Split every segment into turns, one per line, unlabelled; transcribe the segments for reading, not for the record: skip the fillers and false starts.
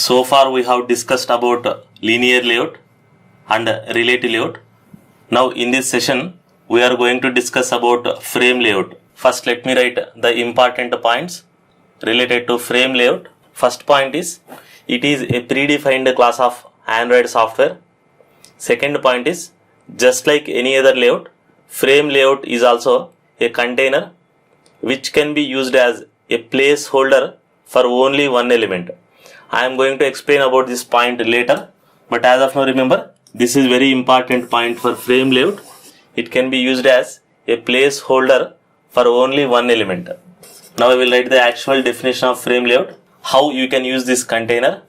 So far we have discussed about linear layout and relative layout. Now in this session we are going to discuss about frame layout. First let me write the important points related to frame layout. First point is it is a predefined class of Android software. Second point is just like any other layout, frame layout is also a container which can be used as a placeholder for only one element. I am going to explain about this point later, but as of now remember this is very important point for frame layout. It can be used as a placeholder for only one element. Now I will write the actual definition of frame layout. How you can use this container.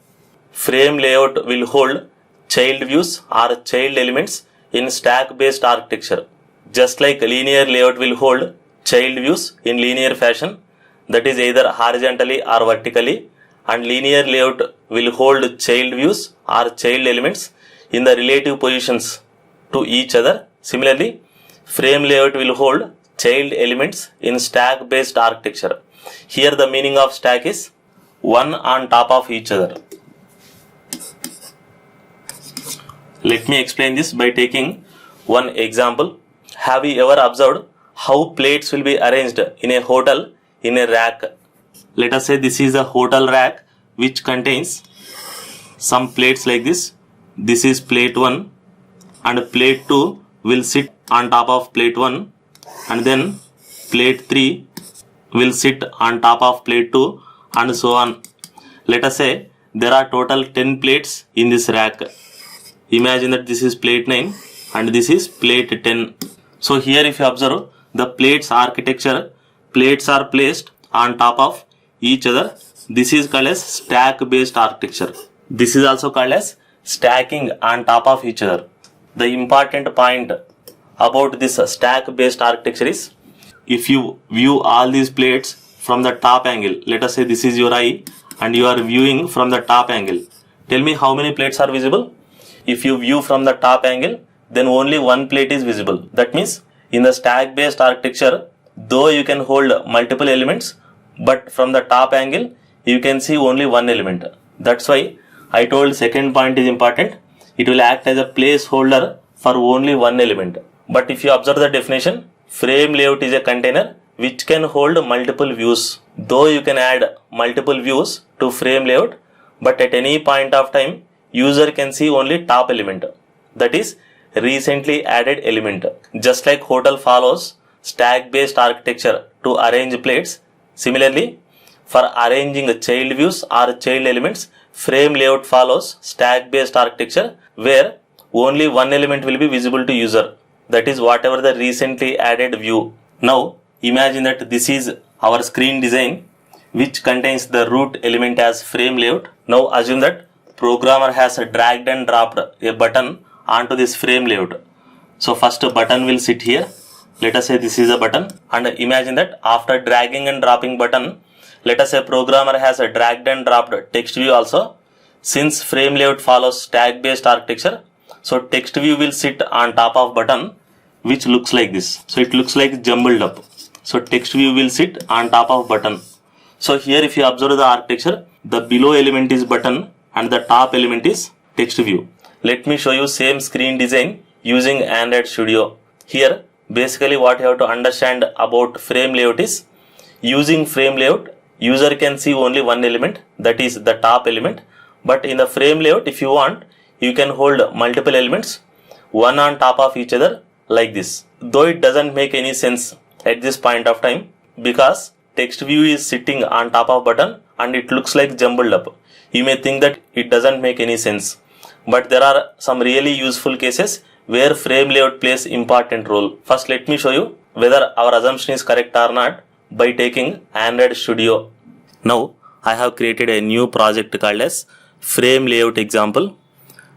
Frame layout will hold child views or child elements in stack based architecture. Just like linear layout will hold child views in linear fashion, that is either horizontally or vertically, and linear layout will hold child views or child elements in the relative positions to each other. Similarly, frame layout will hold child elements in stack based architecture. Here the meaning of stack is one on top of each other. Let me explain this by taking one example. Have you ever observed how plates will be arranged in a hotel in a rack? Let us say this is a hotel rack which contains some plates like this. This is plate 1 and plate 2 will sit on top of plate 1, and then plate 3 will sit on top of plate 2 and so on. Let us say there are total 10 plates in this rack. Imagine that this is plate 9 and this is plate 10. So here if you observe the plates architecture, plates are placed on top of each other. This is called as stack based architecture. This is also called as stacking on top of each other. The important point about this stack based architecture is if you view all these plates from the top angle, let us say this is your eye and you are viewing from the top angle. Tell me how many plates are visible? If you view from the top angle, then only one plate is visible. That means in the stack based architecture, though you can hold multiple elements, but from the top angle you can see only one element. That's why I told second point is important. It will act as a placeholder for only one element. But if you observe the definition, frame layout is a container which can hold multiple views. Though you can add multiple views to frame layout, but at any point of time user can see only top element, that is recently added element. Just like hotel follows stack based architecture to arrange plates, similarly for arranging child views or child elements, frame layout follows stack based architecture where only one element will be visible to user, that is whatever the recently added view. Now imagine that this is our screen design which contains the root element as frame layout. Now assume that programmer has dragged and dropped a button onto this frame layout. So first a button will sit here. Let us say this is a button, and imagine that after dragging and dropping button, let us say programmer has a dragged and dropped text view also. Since frame layout follows stack based architecture, so text view will sit on top of button which looks like this. So it looks like jumbled up. So text view will sit on top of button. So here if you observe the architecture, the below element is button and the top element is text view. Let me show you same screen design using Android Studio. Here basically what you have to understand about frame layout is, using frame layout user can see only one element, that is the top element. But in the frame layout, if you want, you can hold multiple elements one on top of each other like this. Though it doesn't make any sense at this point of time because text view is sitting on top of button and it looks like jumbled up. You may think that it doesn't make any sense, but there are some really useful cases where frame layout plays important role. First let me show you whether our assumption is correct or not by taking Android Studio. Now I have created a new project called as frame layout example.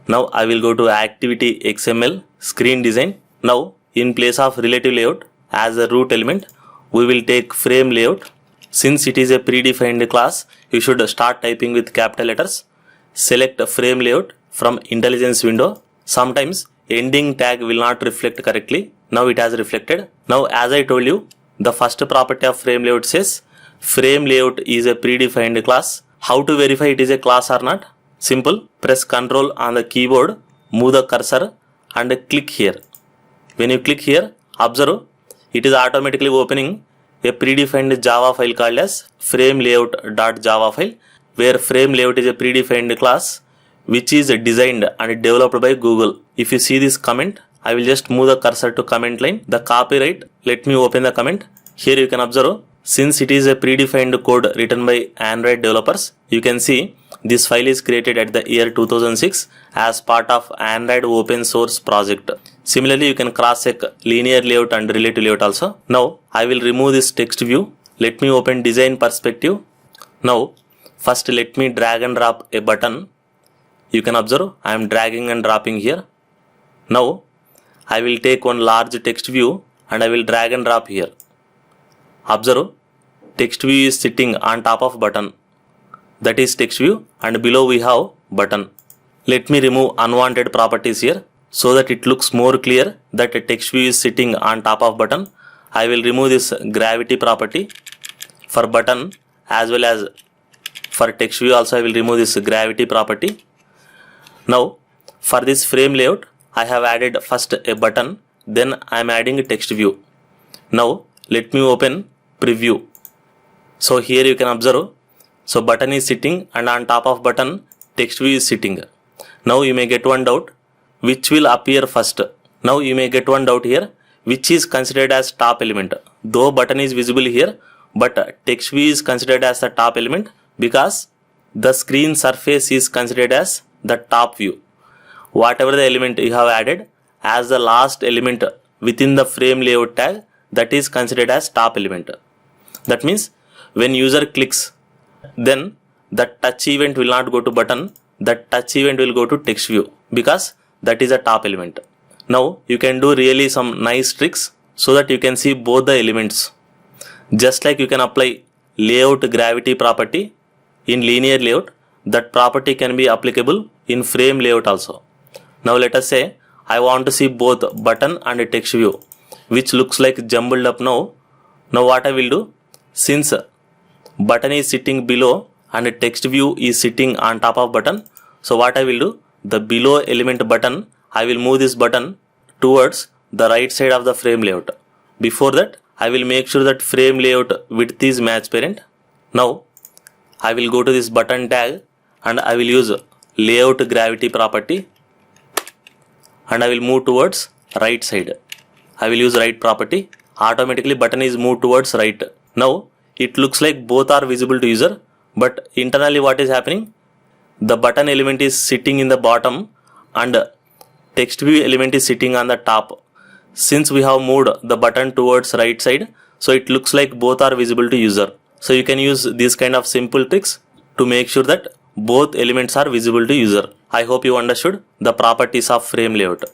Now I will go to activity XML screen design. Now in place of relative layout as a root element, we will take frame layout. Since it is a predefined class, you should start typing with capital letters. Select frame layout from intelligence window. Sometimes ending tag will not reflect correctly. Now it has reflected. Now as I told you, the first property of frame layout says frame layout is a predefined class. How to verify it is a class or not? Simple. Press Ctrl on the keyboard, move the cursor and click here. When you click here, observe it is automatically opening a predefined Java file called as FrameLayout.java file, where FrameLayout is a predefined class which is designed and developed by Google. If you see this comment, I will just move the cursor to comment line. The copyright, let me open the comment. Here you can observe, since it is a predefined code written by Android developers, you can see this file is created at the year 2006 as part of Android open source project. Similarly, you can cross-check linear layout and relative layout also. Now, I will remove this text view. Let me open design perspective. Now, first let me drag and drop a button. You can observe I am dragging and dropping here. Now, I will take one large text view and I will drag and drop here. Observe, text view is sitting on top of button. That is text view, and below we have button. Let me remove unwanted properties here so that it looks more clear that a text view is sitting on top of button. I will remove this gravity property for button as well as for text view also. I will remove this gravity property. Now for this frame layout, I have added first a button, then I am adding a text view. Now let me open preview. So here you can observe, so button is sitting and on top of button text view is sitting. Now you may get one doubt, which will appear first. Now you may get one doubt here, which is considered as top element. Though button is visible here, but text view is considered as the top element because the screen surface is considered as the top view. Whatever the element you have added as the last element within the frame layout tag, that is considered as top element. That means when user clicks, then the touch event will not go to button, that touch event will go to text view because that is a top element. Now you can do really some nice tricks so that you can see both the elements. Just like you can apply layout gravity property in linear layout, that property can be applicable in frame layout also. Now let us say I want to see both button and text view, which looks like jumbled up now. Now what I will do, since button is sitting below and text view is sitting on top of button, so what I will do, the below element button, I will move this button towards the right side of the frame layout. Before that, I will make sure that frame layout width is match parent. Now I will go to this button tag and I will use layout gravity property and I will move towards right side. I will use right property. Automatically button is moved towards right. Now it looks like both are visible to user, but internally what is happening? The button element is sitting in the bottom and text view element is sitting on the top. Since we have moved the button towards right side, so it looks like both are visible to user. So you can use these kind of simple tricks to make sure that both elements are visible to user. I hope you understood the properties of frame layout.